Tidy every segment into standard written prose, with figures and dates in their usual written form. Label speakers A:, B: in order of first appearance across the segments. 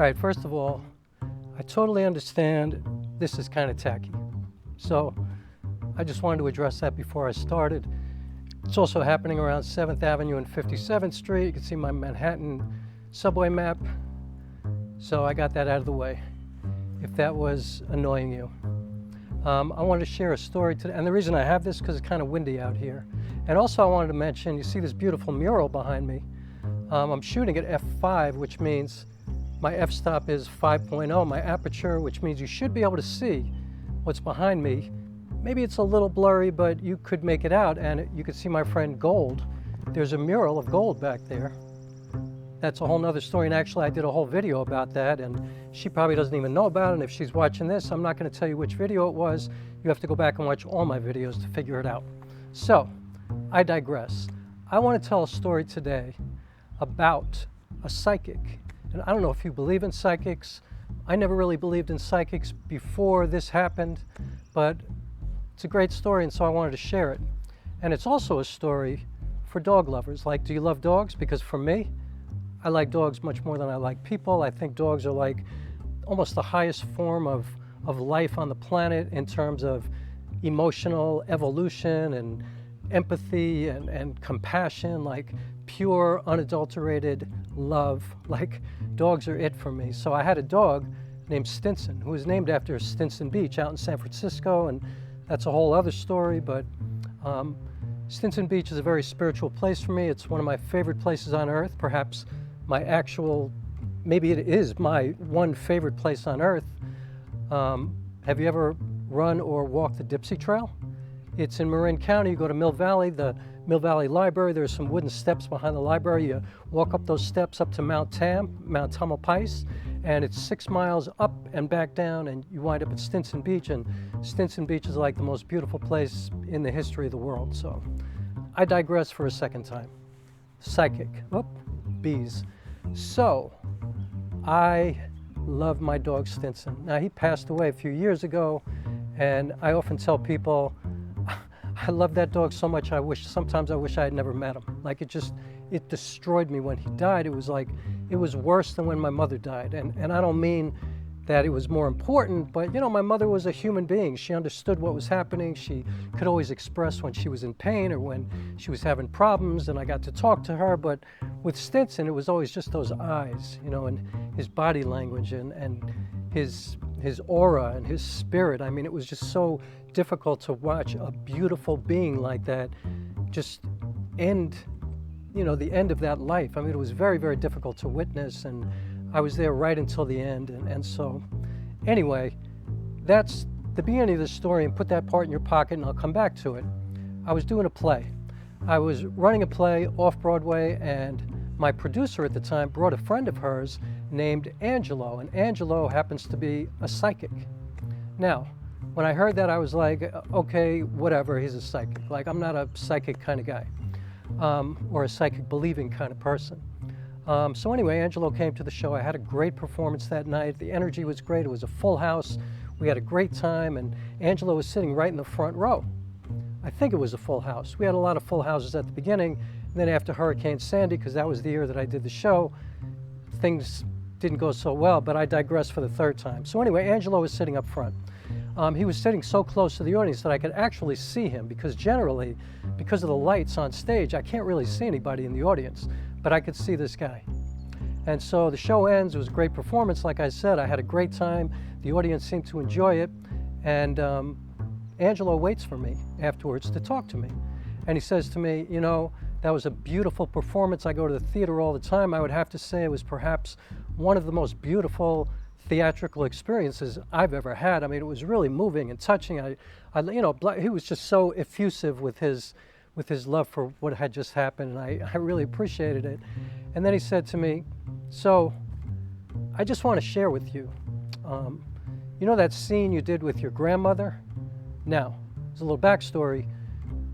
A: All right, first of all, I totally understand this is kind of tacky. So I just wanted to address that before I started. It's also happening around 7th Avenue and 57th Street. You can see my Manhattan subway map. So I got that out of the way, if that was annoying you. I wanted to share a story today, and the reason I have this is because it's kind of windy out here. And also I wanted to mention, you see this beautiful mural behind me. I'm shooting at f5, which means my f-stop is 5.0, my aperture, which means you should be able to see what's behind me. Maybe it's a little blurry, but you could make it out, and you could see my friend Gold. There's a mural of Gold back there. That's a whole nother story, and actually I did a whole video about that, and she probably doesn't even know about it, and if she's watching this, I'm not going to tell you which video it was. You have to go back and watch all my videos to figure it out. So, I digress. I want to tell a story today about a psychic. And I don't know if you believe in psychics. I never really believed in psychics before this happened, but it's a great story, and so I wanted to share it. And it's also a story for dog lovers. Like, do you love dogs? Because for me, I like dogs much more than I like people. I think dogs are like almost the highest form of life on the planet in terms of emotional evolution and empathy and compassion, like pure, unadulterated love. Like, dogs are it for me. So I had a dog named Stinson, who was named after Stinson Beach out in San Francisco, and that's a whole other story, but Stinson Beach is a very spiritual place for me. It's one of my favorite places on earth, perhaps my actual, maybe it is my one favorite place on earth. Have you ever run or walked the Dipsy Trail? It's in Marin County. You go to Mill Valley, the Mill Valley Library. There's some wooden steps behind the library. You walk up those steps up to Mount Tamalpais, and it's 6 miles up and back down, and you wind up at Stinson Beach, and Stinson Beach is like the most beautiful place in the history of the world. So I digress for a second time. Psychic. Oh, bees. So I love my dog Stinson. Now, he passed away a few years ago, and I often tell people, I love that dog so much, sometimes I wish I had never met him. Like, it destroyed me when he died. It was like, it was worse than when my mother died. And I don't mean that it was more important, but you know, my mother was a human being. She understood what was happening. She could always express when she was in pain or when she was having problems, and I got to talk to her. But with Stinson, it was always just those eyes, you know, and his body language and his aura and his spirit. I mean, it was just so difficult to watch a beautiful being like that just end, you know, the end of that life. I mean, it was very, very difficult to witness, and I was there right until the end. And so, anyway, that's the beginning of the story, and put that part in your pocket, and I'll come back to it. I was doing a play. I was running a play off-Broadway, and my producer at the time brought a friend of hers named Angelo, and Angelo happens to be a psychic. Now, when I heard that, I was like, okay, whatever, he's a psychic. Like, I'm not a psychic kind of guy, or a psychic believing kind of person. So anyway, Angelo came to the show. I had a great performance that night. The energy was great. It was a full house. We had a great time, and Angelo was sitting right in the front row. I think it was a full house. We had a lot of full houses at the beginning, and then after Hurricane Sandy, because that was the year that I did the show, things didn't go so well, but I digress for the third time. So anyway, Angelo was sitting up front. He was sitting so close to the audience that I could actually see him, because generally, because of the lights on stage, I can't really see anybody in the audience, but I could see this guy. And so the show ends. It was a great performance. Like I said, I had a great time. The audience seemed to enjoy it, and Angelo waits for me afterwards to talk to me. And he says to me, you know, that was a beautiful performance. I go to the theater all the time. I would have to say it was perhaps one of the most beautiful theatrical experiences I've ever had. I mean, it was really moving and touching. You know, he was just so effusive with his love for what had just happened, and I really appreciated it. And then he said to me, so I just want to share with you, you know that scene you did with your grandmother? Now, there's a little backstory.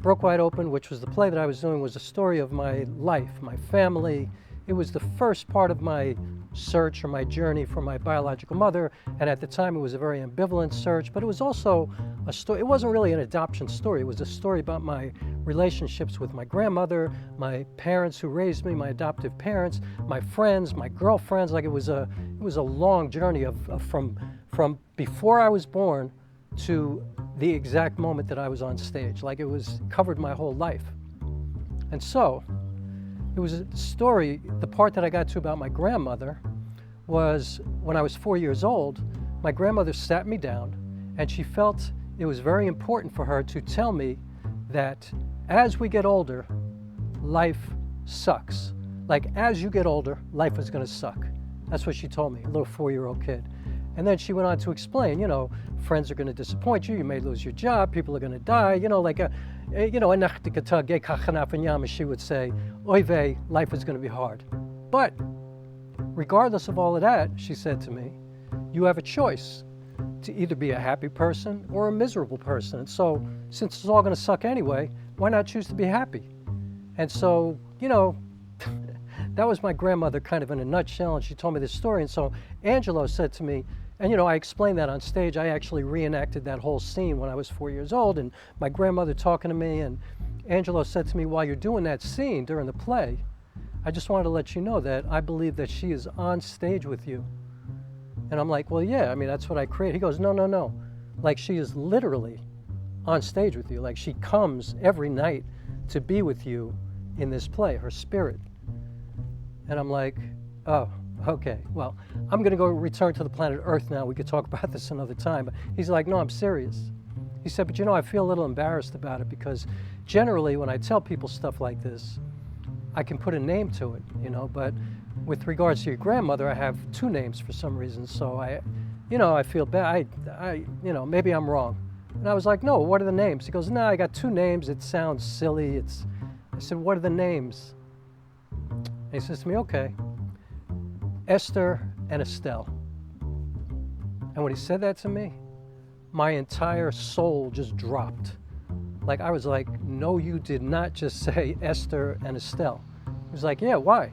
A: Broke Wide Open, which was the play that I was doing, was a story of my life, my family. It was the first part of my search or my journey for my biological mother, and at the time it was a very ambivalent search, but it was also a story. It wasn't really an adoption story. It was a story about my relationships with my grandmother, my parents who raised me, my adoptive parents, my friends, my girlfriends. Like, it was was a long journey from before I was born to the exact moment that I was on stage. Like, it covered my whole life. And so it was a story. The part that I got to about my grandmother was when I was 4 years old. My grandmother sat me down, and she felt it was very important for her to tell me that as we get older, life sucks. Like, as you get older, life is going to suck. That's what she told me, a little 4-year-old kid. And then she went on to explain, you know, friends are going to disappoint you, you may lose your job, people are going to die, you know, like, she would say, oy vey, life is going to be hard. But regardless of all of that, she said to me, you have a choice to either be a happy person or a miserable person. And so, since it's all going to suck anyway, why not choose to be happy? And so, you know, that was my grandmother kind of in a nutshell, and she told me this story. And so Angelo said to me, and you know, I explained that on stage. I actually reenacted that whole scene when I was 4 years old, and my grandmother talking to me, and Angelo said to me, while you're doing that scene during the play, I just wanted to let you know that I believe that she is on stage with you. And I'm like, well, yeah, I mean, that's what I create. He goes, no, no, no. Like, she is literally on stage with you. Like, she comes every night to be with you in this play, her spirit. And I'm like, oh, okay, well, I'm going to go return to the planet Earth now. We could talk about this another time. But he's like, no, I'm serious. He said, but you know, I feel a little embarrassed about it because generally when I tell people stuff like this, I can put a name to it, you know, but with regards to your grandmother, I have 2 names for some reason. So I feel bad. You know, maybe I'm wrong. And I was like, no, what are the names? He goes, no, I got 2 names. It sounds silly. I said, what are the names? And he says to me, okay, Esther and Estelle. And when he said that to me, my entire soul just dropped. Like, I was like, no, you did not just say Esther and Estelle. He was like, yeah, why?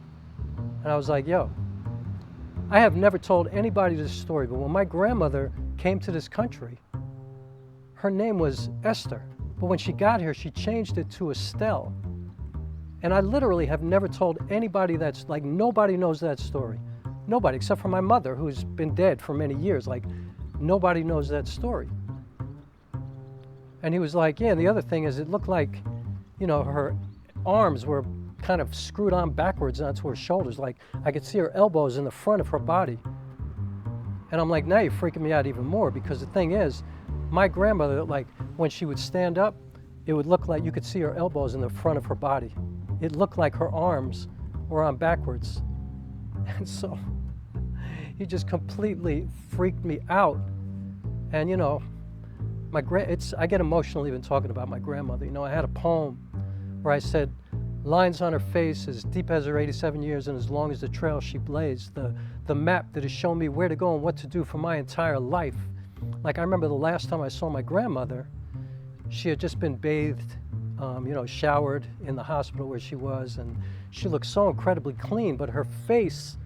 A: And I was like, yo, I have never told anybody this story, but when my grandmother came to this country, her name was Esther. But when she got here, she changed it to Estelle. And I literally have never told anybody that's, like, nobody knows that story. Nobody, except for my mother, who's been dead for many years. Like, nobody knows that story. And he was like, yeah, and the other thing is it looked like, you know, her arms were kind of screwed on backwards onto her shoulders. Like, I could see her elbows in the front of her body. And I'm like, now you're freaking me out even more, because the thing is, my grandmother, like, when she would stand up, it would look like you could see her elbows in the front of her body. It looked like her arms were on backwards. And so he just completely freaked me out. And you know, I get emotional even talking about my grandmother. You know, I had a poem where I said, lines on her face as deep as her 87 years and as long as the trail she blazed, the map that has shown me where to go and what to do for my entire life. Like, I remember the last time I saw my grandmother, she had just been bathed, you know, showered in the hospital where she was, and she looked so incredibly clean, but her face,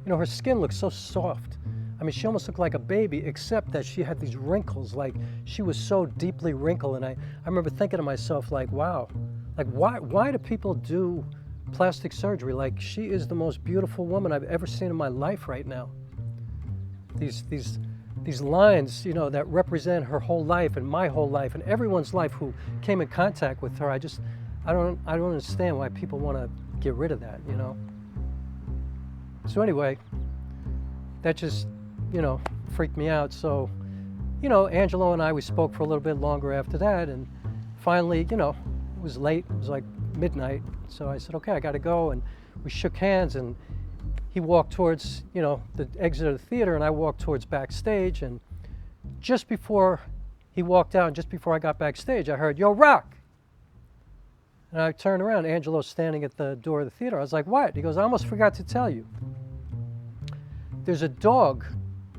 A: you know, her skin looked so soft. I mean, she almost looked like a baby, except that she had these wrinkles. Like, she was so deeply wrinkled, and I remember thinking to myself, like, wow, like, why do people do plastic surgery? Like, she is the most beautiful woman I've ever seen in my life right now. These lines, you know, that represent her whole life and my whole life and everyone's life who came in contact with her. I don't understand why people want to get rid of that, you know. So anyway, that just, you know, freaked me out. So, you know, Angelo and I, we spoke for a little bit longer after that, and finally, you know, it was late. It was like midnight. So I said, okay, I got to go, and we shook hands, and he walked towards, you know, the exit of the theater, and I walked towards backstage. And just before he walked out, and just before I got backstage, I heard, yo, Rock. And I turned around, Angelo's standing at the door of the theater. I was like, what? He goes, I almost forgot to tell you. There's a dog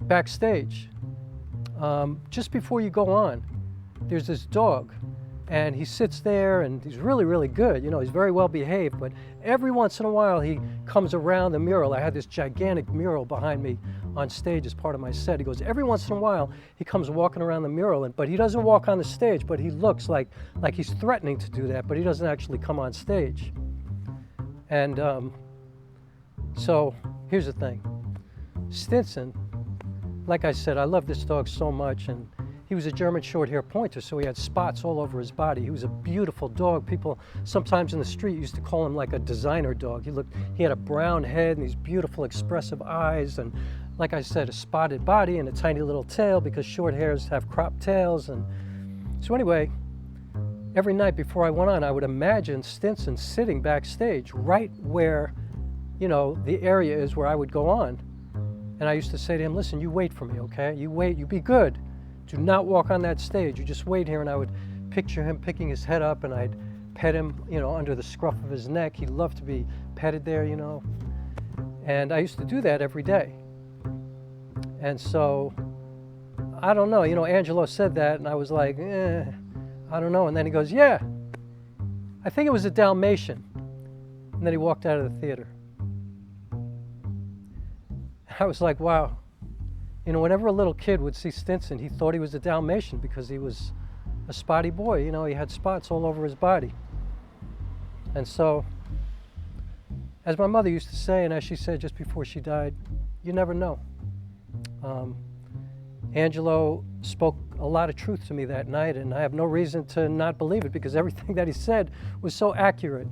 A: backstage. Just before you go on, there's this dog. And he sits there, and he's really, really good. You know, he's very well behaved, but every once in a while he comes around the mural. I had this gigantic mural behind me on stage as part of my set. He goes, every once in a while he comes walking around the mural, but he doesn't walk on the stage, but he looks like he's threatening to do that, but he doesn't actually come on stage. And so here's the thing. Stinson, like I said, I love this dog so much, and he was a German short-hair pointer, so he had spots all over his body. He was a beautiful dog. People sometimes in the street used to call him like a designer dog. He had a brown head and these beautiful expressive eyes, and like I said, a spotted body and a tiny little tail, because short hairs have cropped tails. And so anyway, every night before I went on, I would imagine Stinson sitting backstage right where, you know, the area is where I would go on. And I used to say to him, listen, you wait for me, okay? You wait, you be good. Do not walk on that stage. You just wait here. And I would picture him picking his head up, and I'd pet him, you know, under the scruff of his neck. He loved to be petted there, you know. And I used to do that every day. And so, I don't know, you know, Angelo said that, and I was like, I don't know. And then he goes, yeah, I think it was a Dalmatian. And then he walked out of the theater. I was like, wow. You know, whenever a little kid would see Stinson, he thought he was a Dalmatian because he was a spotty boy. You know, he had spots all over his body. And so, as my mother used to say, and as she said just before she died, you never know. Angelo spoke a lot of truth to me that night, and I have no reason to not believe it, because everything that he said was so accurate.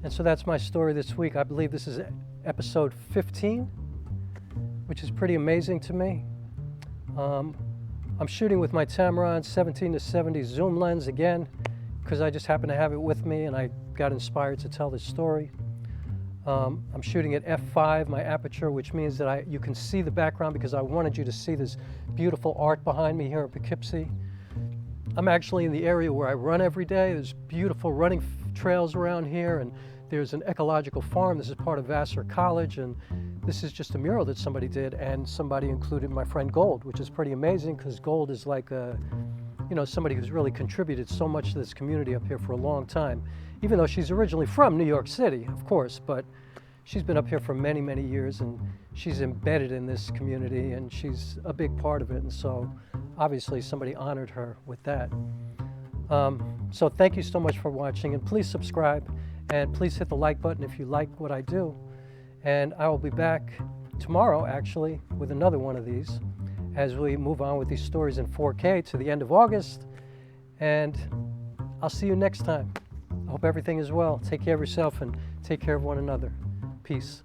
A: And so that's my story this week. I believe this is episode 15, which is pretty amazing to me. I'm shooting with my Tamron 17-70 zoom lens again, because I just happen to have it with me and I got inspired to tell this story. I'm shooting at f5, my aperture, which means that you can see the background, because I wanted you to see this beautiful art behind me here in Poughkeepsie. I'm actually in the area where I run every day. There's beautiful running trails around here, and there's an ecological farm. This is part of Vassar College, and this is just a mural that somebody did, and somebody included my friend Gold, which is pretty amazing, because Gold is like you know, somebody who's really contributed so much to this community up here for a long time, even though she's originally from New York City, of course, but she's been up here for many, many years, and she's embedded in this community, and she's a big part of it, and so obviously somebody honored her with that. So thank you so much for watching, and please subscribe, and please hit the like button if you like what I do. And I will be back tomorrow, actually, with another one of these, as we move on with these stories in 4K to the end of August. And I'll see you next time. I hope everything is well. Take care of yourself and take care of one another. Peace.